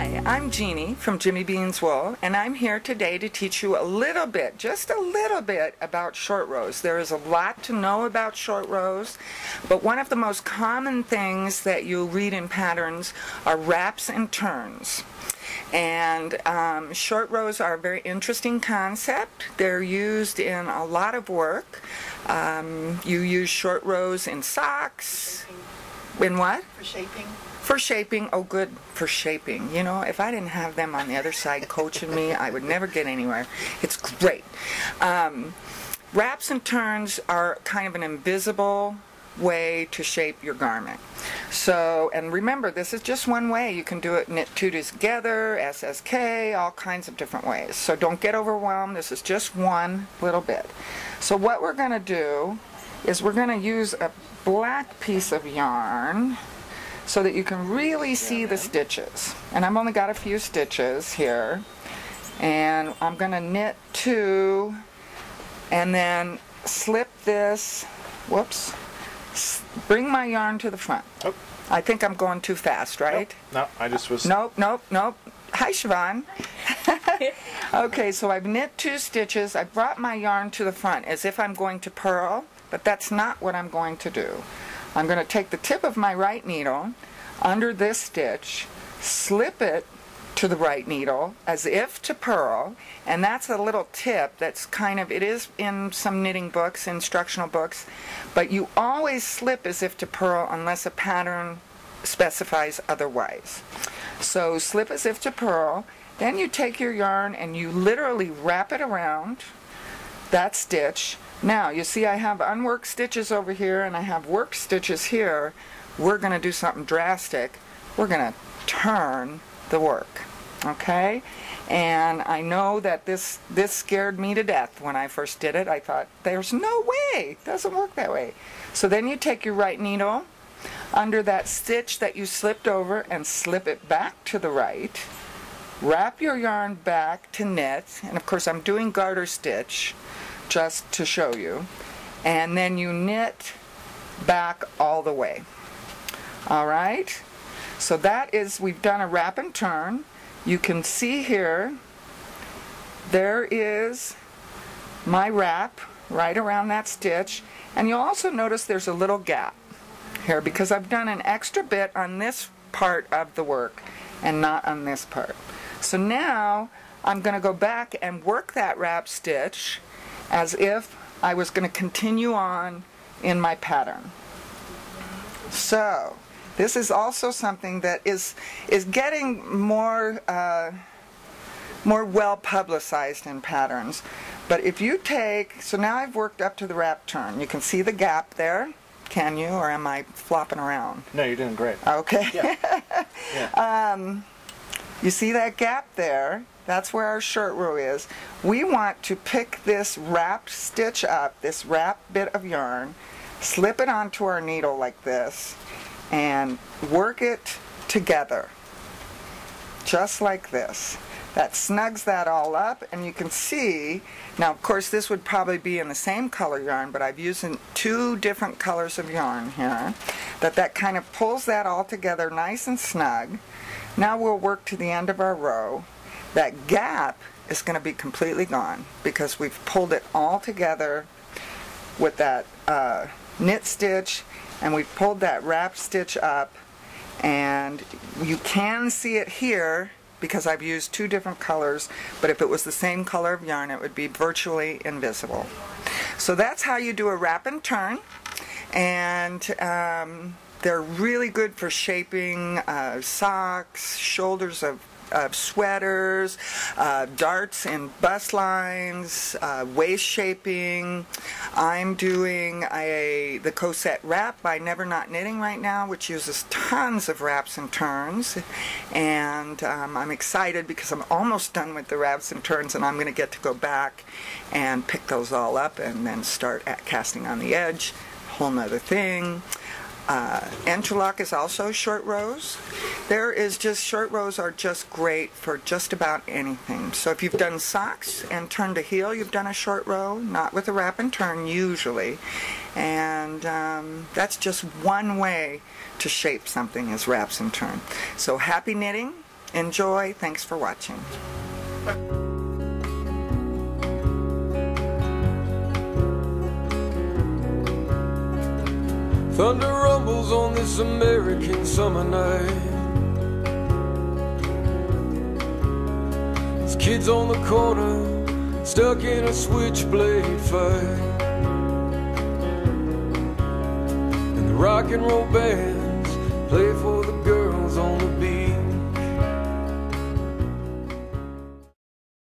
Hi, I'm Jeannie from Jimmy Bean's Wool, and I'm here today to teach you a little bit, just a little bit, about short rows. There is a lot to know about short rows, but one of the most common things that you'll read in patterns are wraps and turns. And short rows are a very interesting concept. They're used in a lot of work. You use short rows in socks. In what? For shaping. For shaping. Oh, good, for shaping. You know, if I didn't have them on the other side coaching me, I would never get anywhere. It's great. Wraps and turns are kind of an invisible way to shape your garment. So, and remember, this is just one way. You can do it knit two together, SSK, all kinds of different ways. So don't get overwhelmed. This is just one little bit. So what we're going to do is we're going to use a black piece of yarn so that you can really see the stitches. And I've only got a few stitches here. And I'm going to knit two and then slip this, whoops, bring my yarn to the front. Oh. I think I'm going too fast, right? Nope. No, I just was... Nope. Hi, Siobhan. Okay, so I've knit two stitches. I brought my yarn to the front as if I'm going to purl, but that's not what I'm going to do. I'm going to take the tip of my right needle under this stitch, slip it to the right needle as if to purl, and that's a little tip that's kind of, it is in some knitting books, instructional books, but you always slip as if to purl unless a pattern specifies otherwise. So slip as if to purl, then you take your yarn and you literally wrap it around that stitch. Now you see I have unworked stitches over here and I have worked stitches here. We're going to do something drastic. We're going to turn the work, okay? And I know that this scared me to death when I first did it. I thought, there's no way, it doesn't work that way. So then you take your right needle under that stitch that you slipped over and slip it back to the right, wrap your yarn back to knit, and of course I'm doing garter stitch just to show you, and then you knit back all the way. All right? So that is, we've done a wrap and turn. You can see here, there is my wrap right around that stitch, and you'll also notice there's a little gap here because I've done an extra bit on this part of the work and not on this part. So now I'm going to go back and work that wrap stitch as if I was going to continue on in my pattern. So this is also something that is getting more well publicized in patterns. But if you take, so now I've worked up to the wrap turn. You can see the gap there, can you? Or am I flopping around? No, you're doing great. Okay. Yeah. Yeah. You see that gap there? That's where our shirt row is. We want to pick this wrapped stitch up, this wrapped bit of yarn, slip it onto our needle like this, and work it together, just like this. That snugs that all up, and you can see, now of course this would probably be in the same color yarn, but I've used two different colors of yarn here, that kind of pulls that all together nice and snug. Now we'll work to the end of our row. That gap is going to be completely gone because we've pulled it all together with that knit stitch, and we've pulled that wrap stitch up, and you can see it here because I've used two different colors, but if it was the same color of yarn it would be virtually invisible. So that's how you do a wrap and turn, and they're really good for shaping socks, shoulders of sweaters, darts and bust lines, waist shaping. I'm doing the Cosette wrap by Never Not Knitting right now, which uses tons of wraps and turns, and I'm excited because I'm almost done with the wraps and turns, and I'm going to get to go back and pick those all up and then start casting on the edge, whole nother thing. Interlock is also short rows. Short rows are just great for just about anything. So if you've done socks and turn to heel, you've done a short row, not with a wrap and turn usually. And that's just one way to shape something, is wraps and turn. So happy knitting. Enjoy. Thanks for watching. Thunder rumbles on this American summer night. There's kids on the corner, stuck in a switchblade fight. And the rock and roll bands play for the